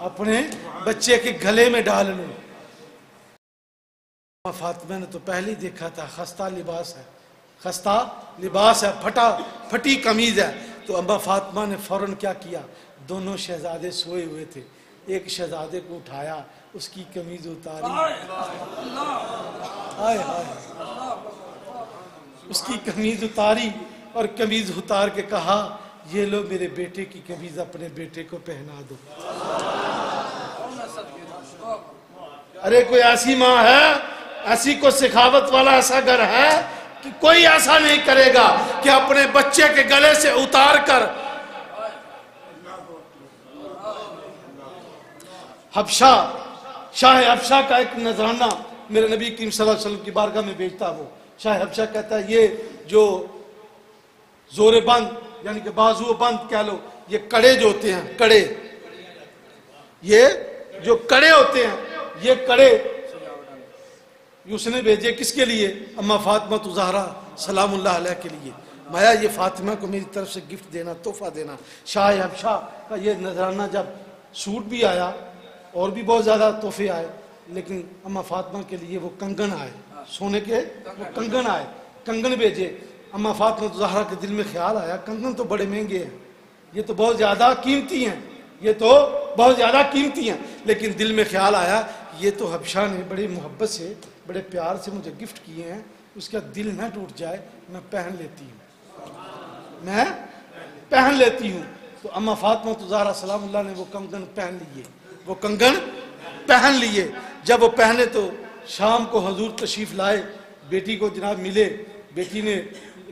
اپنے بچے کے گلے میں ڈال لوں۔ فاطمہ نے تو پہلے ہی دیکھا تھا خستہ لباس ہے، پھٹی قمیض ہے، تو اما فاطمہ نے فوراً کیا کیا، دونوں شہزادے سوئے ہوئے تھے، ایک شہزادے کو اٹھایا، اس کی قمیض اتاری، اس کی قمیض اتاری اور قمیض اتار کے کہا یہ لو میرے بیٹے کی قمیض اپنے بیٹے کو پہنا دو۔ ارے کوئی ایسی ماں ہے، ایسی کوئی سخاوت والا ایسا گھر ہے کہ کوئی ایسا نہیں کرے گا کہ اپنے بچے کے گلے سے اتار کر۔ شاہ حبشہ کا ایک نذرانہ میرے نبی کریم صلی اللہ علیہ وسلم کی بارگاہ میں بھیجتا، وہ شاہ حبشہ کہتا ہے یہ جو زور بند یعنی کہ بازو بند کہہ لو، یہ کڑے جو ہوتے ہیں، یہ جو کڑے ہوتے ہیں، یہ کڑے اس نے بھیجے کس کے لیے؟ اما فاطمہ زہرا سلام اللہ علیہ کے لیے، مایا یہ فاطمہ کو میری طرف سے گفٹ دینا، تحفہ دینا۔ شاہ حبشہ کا یہ نذرانہ جب سوٹ بھی آیا اور بھی بہت زیادہ تحفے آئے، لیکن اما فاطمہ کے لیے وہ کنگن آئے، سونے کے وہ کنگن آئے، کنگن بھیجے۔ اما فاطمہ زہرا کے دل میں خیال آیا کنگن تو بڑے مہنگے ہیں، یہ تو بہت زیادہ قیمتی ہیں، لیکن دل میں خیال آیا یہ تو حبشہ نے بڑی محبت سے بڑے پیار سے مجھے گفٹ کیے ہیں، اس کا دل نہ ٹوٹ جائے، میں پہن لیتی ہوں۔ تو اما فاطمہ زہرا سلام اللہ نے وہ کنگن پہن لیے۔ جب وہ پہنے تو شام کو حضور تشریف لائے، بیٹی کو جناب ملے، بیٹی نے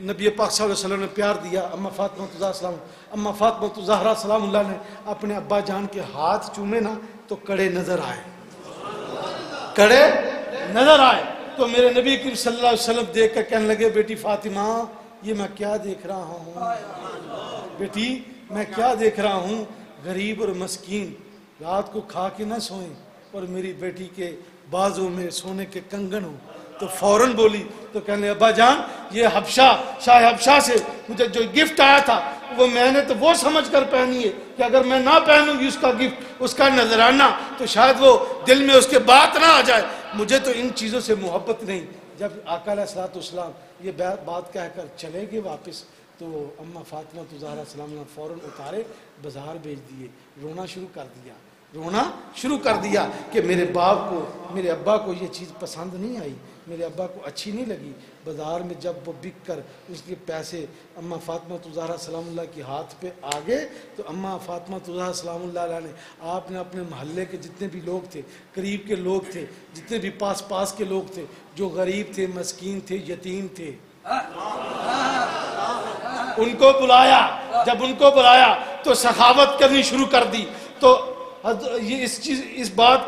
نبی پاک صلی اللہ علیہ وسلم نے پیار دیا۔ اما فاطمہ زہرا سلام اللہ نے اپنے ابا جان کے ہاتھ چومے نا تو کڑے نظر آئے، کڑے نظر آئے تو میرے نبی کریم صلی اللہ علیہ وسلم دیکھ کر کہنے لگے بیٹی فاطمہ یہ میں کیا دیکھ رہا ہوں، بیٹی میں کیا دیکھ رہا ہوں، غریب اور مسکین رات کو کھا کے نہ سوئیں اور میری بیٹی کے بازوں میں سونے کے کنگن ہوں۔ تو فوراً بولی تو کہنے لگے ابا جان یہ حبشہ شاہ حبشہ سے مجھے جو گفٹ آیا تھا وہ میں نے تو وہ سمجھ کر پہنی ہے کہ اگر میں نہ پہنوں گی اس کا گفٹ، اس کا نذرانہ، تو شاید وہ دل میں اس کے بات نہ آ جائے، مجھے تو ان چیزوں سے محبت نہیں۔ جب آقا علیہ الصلوۃ والسلام یہ بات کہہ کر چلے گئے واپس تو اماں فاطمہ زہرا سلام اللہ فوراً اتارے بازار بھیج دیے، رونا شروع کر دیا کہ میرے باپ کو، میرے ابا کو یہ چیز پسند نہیں آئی، میرے ابا کو اچھی نہیں لگی۔ بازار میں جب وہ بک کر اس کے پیسے اماں فاطمہ زہرا سلام اللہ کے ہاتھ پہ آ گئے تو اماں فاطمہ زہرا سلام اللہ علیہ نے آپ نے اپنے محلے کے جتنے بھی لوگ تھے، قریب کے لوگ تھے، جتنے بھی پاس کے لوگ تھے، جو غریب تھے، مسکین تھے، یتیم تھے، ان کو بلایا۔ جب ان کو بلایا تو سخاوت کرنی شروع کر دی۔ تو یہ اس بات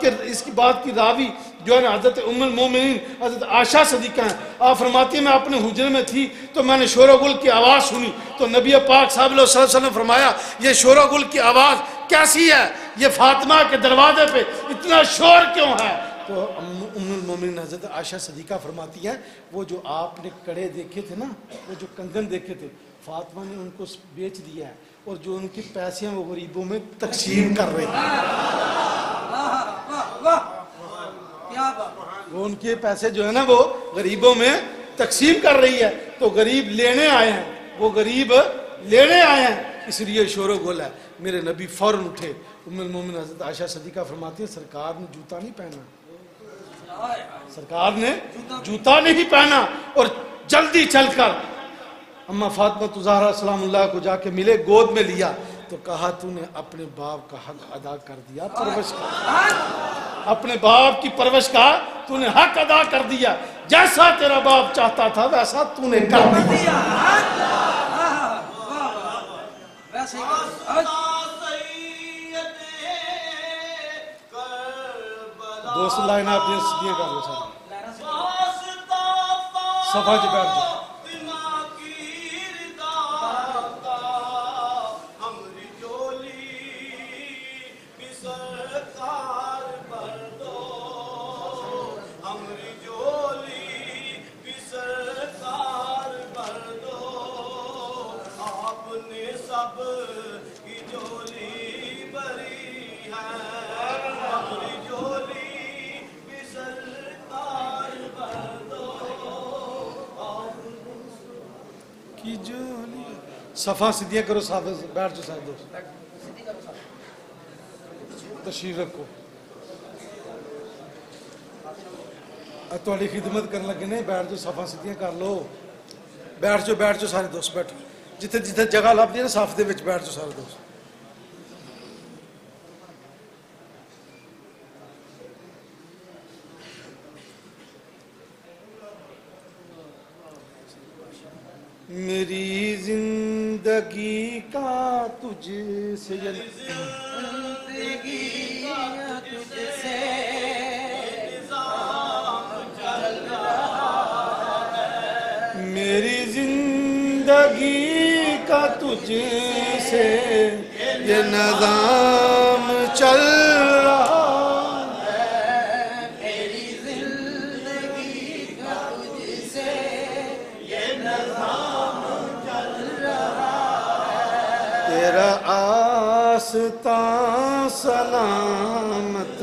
کی راوی جو ہے نا حضرت ام المومنین حضرت عائشہ صدیقہ ہیں، آپ فرماتی ہیں میں اپنے حجرے میں تھی تو میں نے شور و گل کی آواز سنی تو نبی پاک صلی اللہ علیہ وسلم نے فرمایا یہ شور و گل کی آواز کیسی ہے، یہ فاطمہ کے دروازے پہ اتنا شور کیوں ہے؟ تو ام المومنین حضرت عائشہ صدیقہ فرماتی ہیں وہ جو آپ نے کڑے دیکھے تھے نا، وہ جو کنگن دیکھے تھے، فاطمہ نے ان کو بیچ دیا ہے اور جو ان کی پیسے ہیں وہ غریبوں میں تقسیم کر رہی ہیں۔ وہ ان کے پیسے جو ہے نا وہ غریبوں میں تقسیم کر رہی ہے، تو غریب لینے آئے ہیں، وہ غریب لینے آئے ہیں، اس لیے شور و گل ہے۔ میرے نبی فوراً اٹھے۔ ام المومنین حضرت عائشہ صدیقہ فرماتی ہیں سرکار نے جوتا نہیں پہنا، سرکار نے جوتا نہیں پہنا اور جلدی چل کر اماں فاطمہ زہرا سلام اللہ کو جا کے ملے، گود میں لیا تو کہا تو نے اپنے باپ کا حق ادا کر دیا، پرورش کا، اپنے باپ کی پرورش کا تو نے حق ادا کر دیا، جیسا تیرا باپ چاہتا تھا ویسا تو نے کر دیا۔ دوست لائن آپ نے سدیاں کر لو سارے صفحہ جو بیٹھ جائے۔ صفحہ سدیاں کرو، صاحب بیٹھ جو صاحب دوست تشریف رکھو، تھوڑی خدمت کرنے لگے نہیں، بیٹھ جو صفحہ سدیاں کر لو، بیٹھ جو سارے دوست بیٹھو، جتنے جتنے جگہ لب دی نا صف دے وچ بیٹھ جو سارے دوست۔ میری زندگی کا تجھ سے میری زندگی کا تجھ سے یہ نظام چل رہا تیرا آستان سلامت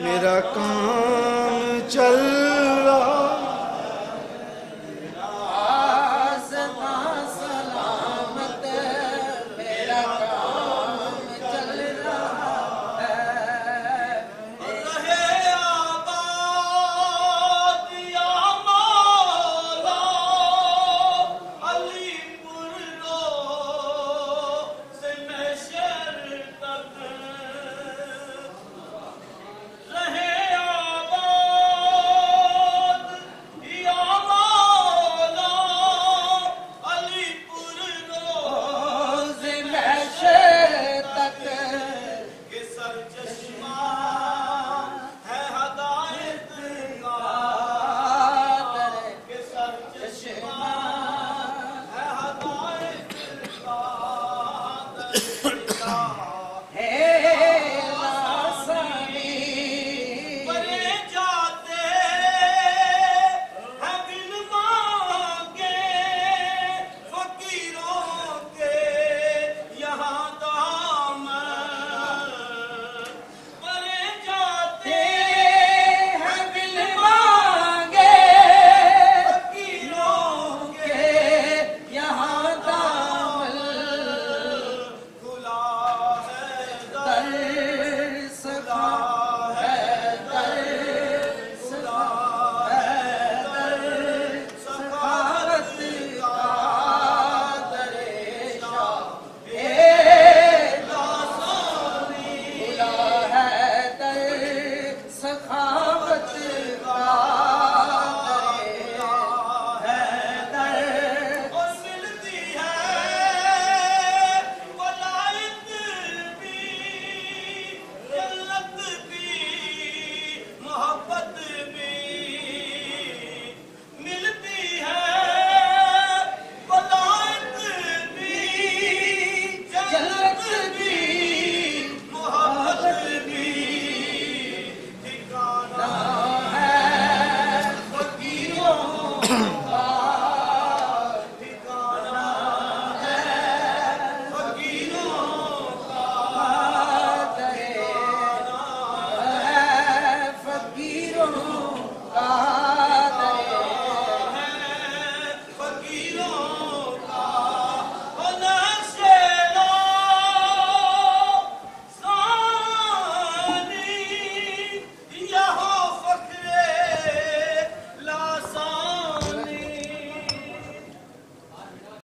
میرا کام چل رہا، آستان سلامت میرا کام چل رہا ہے، رہے آباد یا مولا علی پور سے میں شہر تک، رہے آباد